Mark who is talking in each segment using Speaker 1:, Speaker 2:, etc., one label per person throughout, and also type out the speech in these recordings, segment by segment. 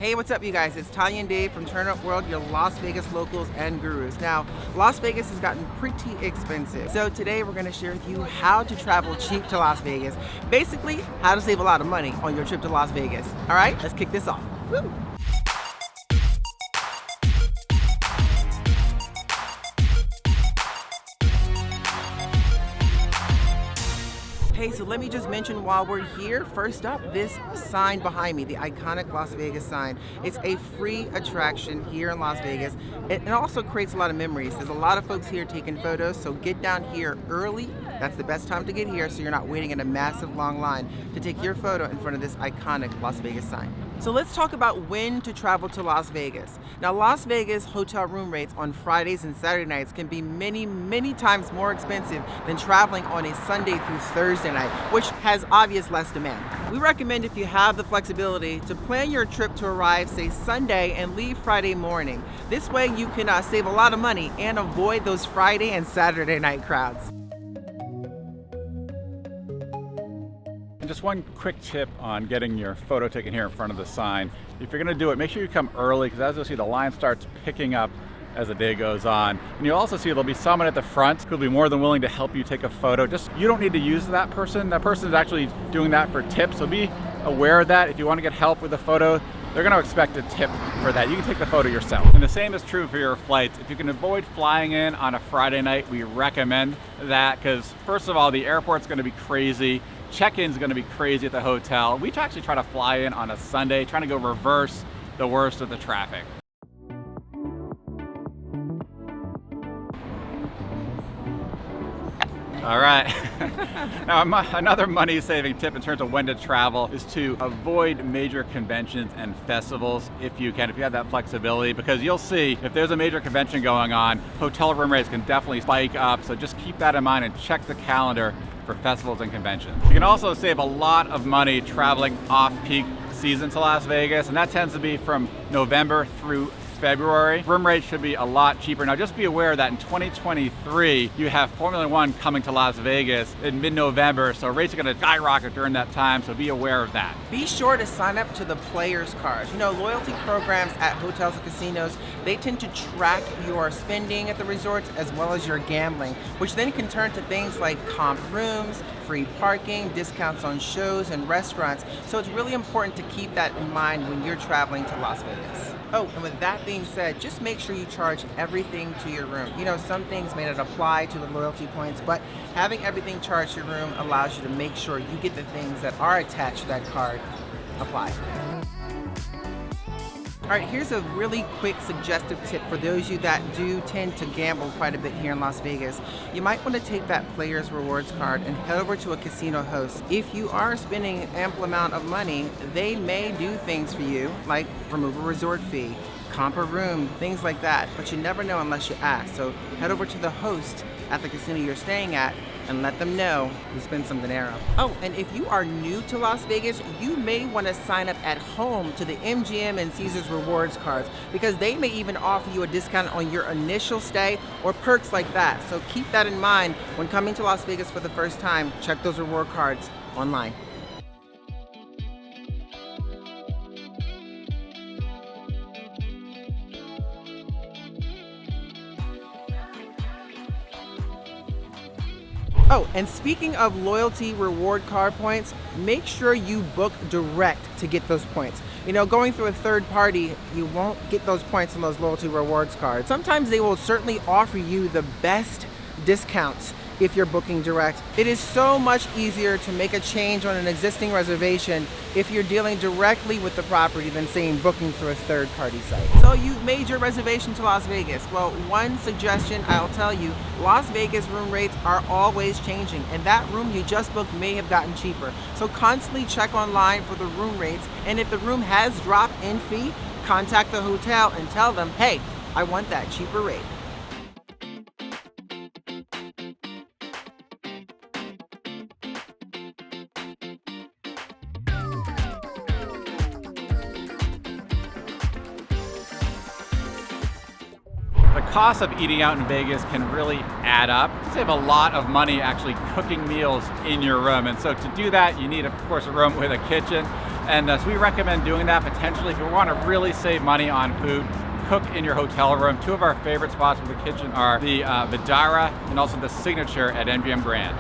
Speaker 1: Hey, what's up, you guys? It's Tanya and Dave from Turn Up World, your Las Vegas locals and gurus. Now, Las Vegas has gotten pretty expensive. So today we're gonna share with you how to travel cheap to Las Vegas. Basically, how to save a lot of money on your trip to Las Vegas. All right, let's kick this off. Woo! Hey, so let me just mention while we're here, first up, this sign behind me, the iconic Las Vegas sign. It's a free attraction here in Las Vegas. It also creates a lot of memories. There's a lot of folks here taking photos, so get down here early. That's the best time to get here so you're not waiting in a massive long line to take your photo in front of this iconic Las Vegas sign. So let's talk about when to travel to Las Vegas. Now, Las Vegas hotel room rates on Fridays and Saturday nights can be many times more expensive than traveling on a Sunday through Thursday night, which has obvious less demand. We recommend, if you have the flexibility, to plan your trip to arrive, say, Sunday and leave Friday morning. This way you can save a lot of money and avoid those Friday and Saturday night crowds.
Speaker 2: Just one quick tip on getting your photo taken here in front of the sign. If you're going to do it, make sure you come early, because as you'll see, the line starts picking up as the day goes on. And you'll also see there'll be someone at the front who'll be more than willing to help you take a photo. Just, you don't need to use that person. That person is actually doing that for tips, so be aware of that. If you want to get help with the photo, they're going to expect a tip for that. You can take the photo yourself. And the same is true for your flights. If you can avoid flying in on a Friday night, we recommend that, because first of all, the airport's going to be crazy. Check-in's going to be crazy at the hotel. We actually try to fly in on a Sunday, trying to go reverse the worst of the traffic. All right. Now, another money-saving tip in terms of when to travel is to avoid major conventions and festivals if you can, if you have that flexibility, because you'll see if there's a major convention going on, hotel room rates can definitely spike up. So just keep that in mind and check the calendar for festivals and conventions. You can also save a lot of money traveling off-peak season to Las Vegas, and that tends to be from November through February. Room rates should be a lot cheaper. Now, just be aware that in 2023, you have Formula One coming to Las Vegas in mid-November, so rates are going to skyrocket during that time, so be aware of that.
Speaker 1: Be sure to sign up to the players cards. You know, loyalty programs at hotels and casinos, they tend to track your spending at the resorts as well as your gambling, which then can turn to things like comp rooms, free parking, discounts on shows and restaurants. So it's really important to keep that in mind when you're traveling to Las Vegas. Oh, and with that being said, just make sure you charge everything to your room. You know, some things may not apply to the loyalty points, but having everything charged to your room allows you to make sure you get the things that are attached to that card applied. All right, here's a really quick suggestive tip for those of you that do tend to gamble quite a bit here in Las Vegas. You might want to take that Players Rewards card and head over to a casino host. If you are spending an ample amount of money, they may do things for you, like remove a resort fee, comp a room, things like that, but you never know unless you ask. So head over to the host at the casino you're staying at and let them know you spent some dinero. Oh, and if you are new to Las Vegas, you may want to sign up at home to the MGM and Caesars Rewards cards, because they may even offer you a discount on your initial stay or perks like that. So keep that in mind when coming to Las Vegas for the first time. Check those reward cards online. Oh, and speaking of loyalty reward card points, make sure you book direct to get those points. You know, going through a third party, you won't get those points on those loyalty rewards cards. Sometimes they will certainly offer you the best discounts if you're booking direct. It is so much easier to make a change on an existing reservation if you're dealing directly with the property than saying booking through a third-party site. So you've made your reservation to Las Vegas. Well, one suggestion I'll tell you, Las Vegas room rates are always changing, and that room you just booked may have gotten cheaper. So constantly check online for the room rates, and if the room has dropped in fee, contact the hotel and tell them, hey, I want that cheaper rate.
Speaker 2: The cost of eating out in Vegas can really add up. You save a lot of money actually cooking meals in your room. And so to do that, you need, of course, a room with a kitchen. And so we recommend doing that potentially if you want to really save money on food. Cook in your hotel room. Two of our favorite spots for the kitchen are the Vidara and also the Signature at MGM Grand.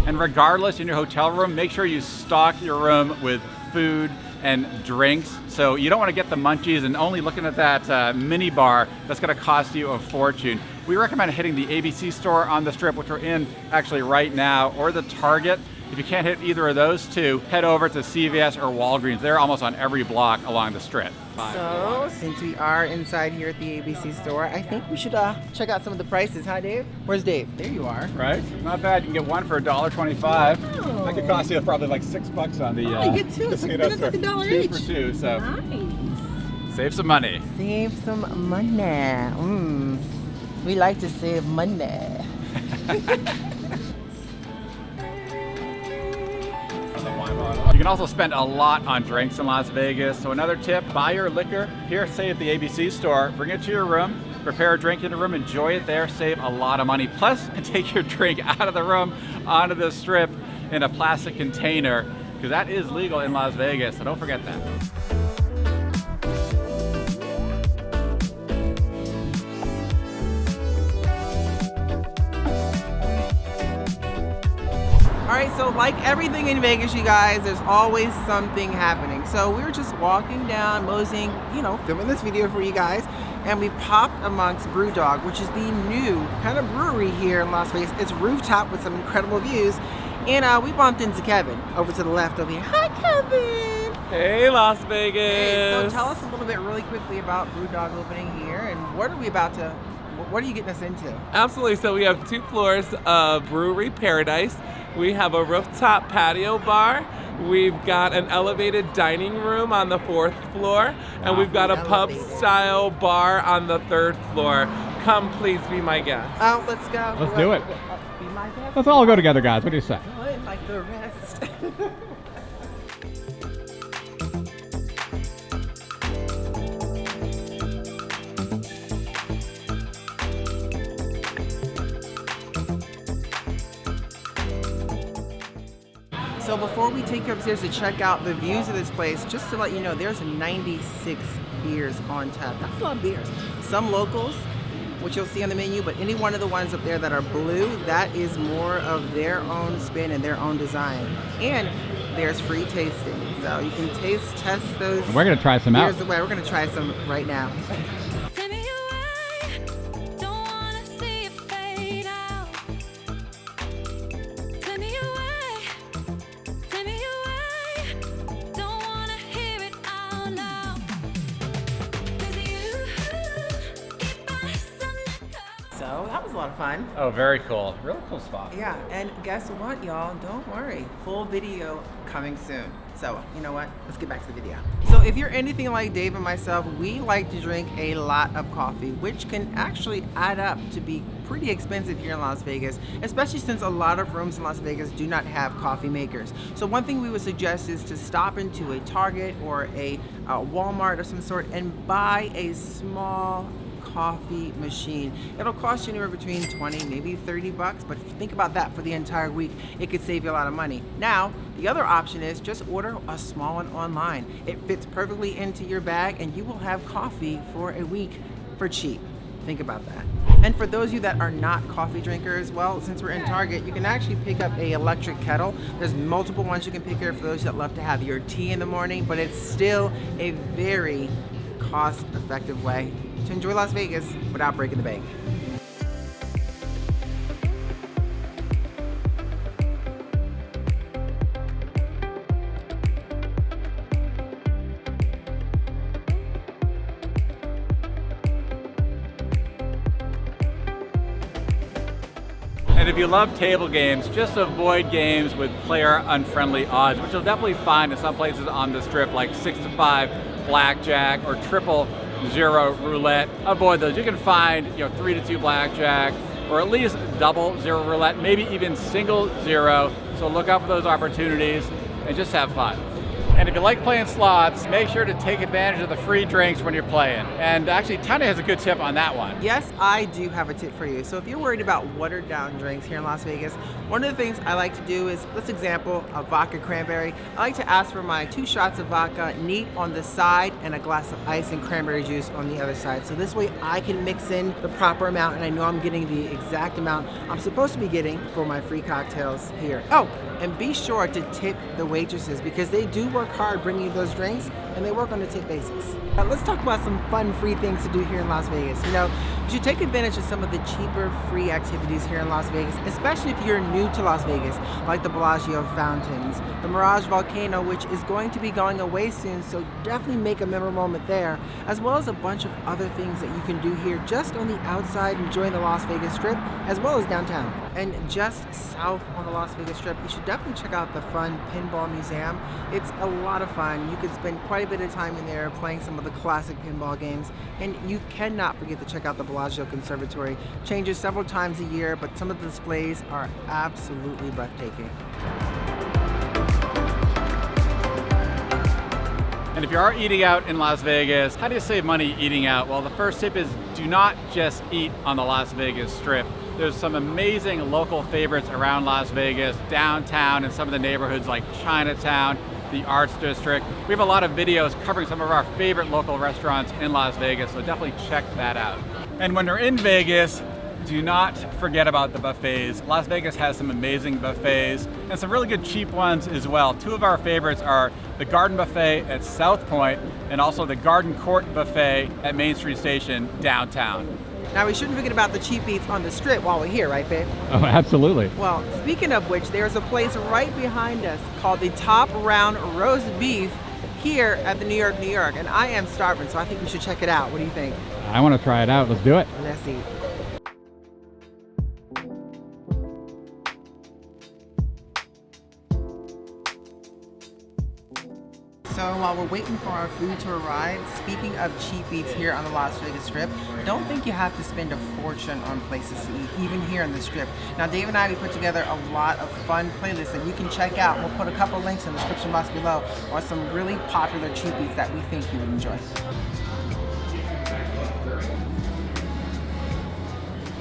Speaker 2: And regardless, in your hotel room, make sure you stock your room with food and drinks. So you don't want to get the munchies and only looking at that mini bar that's going to cost you a fortune. We recommend hitting the ABC store on the Strip, which we're in actually right now, or the Target. If you can't hit either of those two, head over to CVS or Walgreens. They're almost on every block along the Strip.
Speaker 1: So, since we are inside here at the ABC store, I think we should check out some of the prices, huh, Dave? Where's Dave? There you are.
Speaker 2: Right? Not bad. You can get one for $1.25.
Speaker 1: Oh.
Speaker 2: That could cost you probably like $6 on the.
Speaker 1: You get two. It's like $1
Speaker 2: two
Speaker 1: each.
Speaker 2: for two. So
Speaker 1: Nice.
Speaker 2: save some money.
Speaker 1: Save some money. We like to save money.
Speaker 2: You can also spend a lot on drinks in Las Vegas. So another tip, buy your liquor here, say at the ABC store, bring it to your room, prepare a drink in the room, enjoy it there, save a lot of money. Plus, take your drink out of the room onto the Strip in a plastic container, because that is legal in Las Vegas, so don't forget that.
Speaker 1: Alright, so like everything in Vegas, you guys, there's always something happening. So we were just walking down, moseying, filming this video for you guys, and we popped amongst Brewdog, which is the new kind of brewery here in Las Vegas. It's rooftop with some incredible views, and we bumped into Kevin over to the left over here. Hi, Kevin!
Speaker 3: Hey, Las Vegas!
Speaker 1: Hey, so tell us a little bit really quickly about Brewdog opening here, and what are you getting us into?
Speaker 3: Absolutely. So we have 2 floors of Brewery Paradise. We have a rooftop patio bar. We've got an elevated dining room on the 4th floor, and we've got a pub-style bar on the 3rd floor. Come, please be my guest.
Speaker 1: Oh, let's go.
Speaker 2: Let's do it.
Speaker 1: Be my guest.
Speaker 2: Let's all go together, guys. What do you say?
Speaker 1: Good, like the rest. So before we take you upstairs to check out the views of this place, just to let you know, there's 96 beers on tap. That's a lot of beers. Some locals, which you'll see on the menu, but any one of the ones up there that are blue, that is more of their own spin and their own design. And there's free tasting. So you can test those.
Speaker 2: We're going to try some out.
Speaker 1: Here's the way. We're going to try some right now. So that was a lot of fun.
Speaker 2: Oh, very cool. Really cool spot.
Speaker 1: Yeah, and guess what, y'all? Don't worry. Full video coming soon. So, you know what? Let's get back to the video. So if you're anything like Dave and myself, we like to drink a lot of coffee, which can actually add up to be pretty expensive here in Las Vegas, especially since a lot of rooms in Las Vegas do not have coffee makers. So one thing we would suggest is to stop into a Target or a Walmart of some sort and buy a small coffee machine. It'll cost you anywhere between 20, maybe 30 bucks, but think about that for the entire week. It could save you a lot of money. Now, the other option is just order a small one online. It fits perfectly into your bag and you will have coffee for a week for cheap. Think about that. And for those of you that are not coffee drinkers, well, since we're in Target, you can actually pick up a electric kettle. There's multiple ones you can pick here for those that love to have your tea in the morning, but it's still a very cost-effective way to enjoy Las Vegas without breaking the bank.
Speaker 2: And if you love table games, just avoid games with player-unfriendly odds, which you'll definitely find in some places on the Strip, like 6-5 blackjack or 000 roulette. Avoid those. You can find 3-2 blackjack or at least 000 roulette, maybe even single 0. So look out for those opportunities and just have fun. And if you like playing slots, make sure to take advantage of the free drinks when you're playing. And actually, Tanya has a good tip on that one.
Speaker 1: Yes, I do have a tip for you. So if you're worried about watered down drinks here in Las Vegas, one of the things I like to do is, let's example, a vodka cranberry. I like to ask for my 2 shots of vodka neat on the side and a glass of ice and cranberry juice on the other side. So this way I can mix in the proper amount and I know I'm getting the exact amount I'm supposed to be getting for my free cocktails here. Oh, and be sure to tip the waitresses because they do work hard bringing you those drinks and they work on a tip basis. Now let's talk about some fun free things to do here in Las Vegas. You know, you should take advantage of some of the cheaper free activities here in Las Vegas, especially if you're new to Las Vegas, like the Bellagio fountains, the Mirage Volcano, which is going to be going away soon, so definitely make a memorable moment there, as well as a bunch of other things that you can do here just on the outside enjoying the Las Vegas Strip, as well as downtown. And just south on the Las Vegas Strip, you should definitely check out the fun Pinball Museum. It's a lot of fun. You could spend quite a bit of time in there playing some of the classic pinball games, and you cannot forget to check out the Bellagio Conservatory. Changes several times a year, but some of the displays are absolutely breathtaking.
Speaker 2: And if you are eating out in Las Vegas, how do you save money eating out? Well, the first tip is do not just eat on the Las Vegas Strip. There's some amazing local favorites around Las Vegas, downtown, and some of the neighborhoods like Chinatown, the Arts District. We have a lot of videos covering some of our favorite local restaurants in Las Vegas, so definitely check that out. And when you're in Vegas, do not forget about the buffets. Las Vegas has some amazing buffets and some really good cheap ones as well. 2 of our favorites are the Garden Buffet at South Point and also the Garden Court Buffet at Main Street Station downtown.
Speaker 1: Now we shouldn't forget about the cheap eats on the Strip while we're here, right, babe?
Speaker 2: Oh, absolutely.
Speaker 1: Well, speaking of which, there's a place right behind us called the Top Round Roast Beef here at the New York, and I am starving, so I think we should check it out. What do you think?
Speaker 2: I want to try it out. Let's do it.
Speaker 1: Let's eat. So while we're waiting for our food to arrive, speaking of cheap eats here on the Las Vegas Strip, don't think you have to spend a fortune on places to eat, even here on the Strip. Now Dave and I, we put together a lot of fun playlists that you can check out. We'll put a couple links in the description box below on some really popular cheap eats that we think you would enjoy.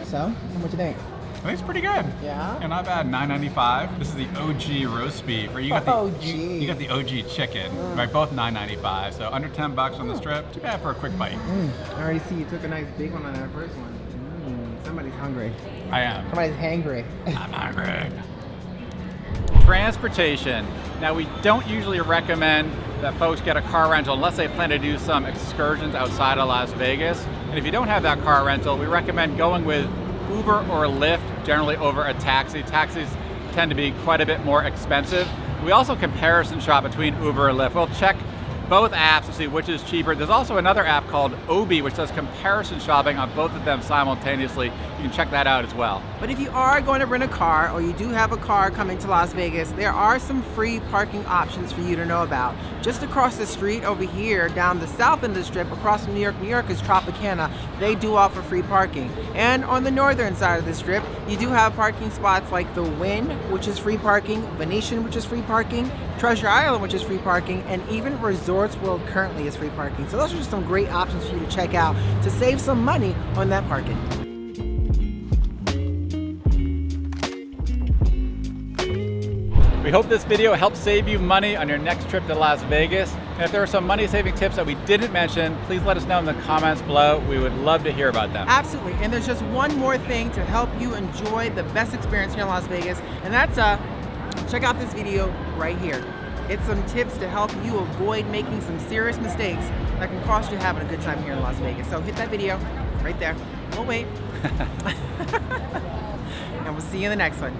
Speaker 1: So, what you think?
Speaker 2: I think it's pretty good.
Speaker 1: Yeah?
Speaker 2: And not bad, $9.95. This is the OG roast beef, or you got you got the OG chicken, right? Both $9.95. So under $10 on the Strip. Too bad for a quick bite.
Speaker 1: I already see you took a nice big one on that first one. Somebody's hungry.
Speaker 2: I am.
Speaker 1: Somebody's hangry.
Speaker 2: I'm hungry. Transportation. Now we don't usually recommend that folks get a car rental unless they plan to do some excursions outside of Las Vegas. And if you don't have that car rental, we recommend going with Uber or Lyft, generally over a taxi. Taxis tend to be quite a bit more expensive. We also comparison shop between Uber and Lyft. We'll check both apps to see which is cheaper. There's also another app called Obi, which does comparison shopping on both of them simultaneously. You can check that out as well.
Speaker 1: But if you are going to rent a car, or you do have a car coming to Las Vegas, there are some free parking options for you to know about. Just across the street over here, down the south end of the Strip, across from New York is Tropicana. They do offer free parking. And on the northern side of the Strip, you do have parking spots like the Wynn, which is free parking, Venetian, which is free parking, Treasure Island, which is free parking, and even Resorts World currently is free parking. So those are just some great options for you to check out to save some money on that parking.
Speaker 2: We hope this video helps save you money on your next trip to Las Vegas. And if there are some money-saving tips that we didn't mention, please let us know in the comments below. We would love to hear about them.
Speaker 1: Absolutely, and there's just one more thing to help you enjoy the best experience here in Las Vegas, and that's check out this video right here. It's some tips to help you avoid making some serious mistakes that can cost you having a good time here in Las Vegas. So hit that video right there. We'll wait. And we'll see you in the next one.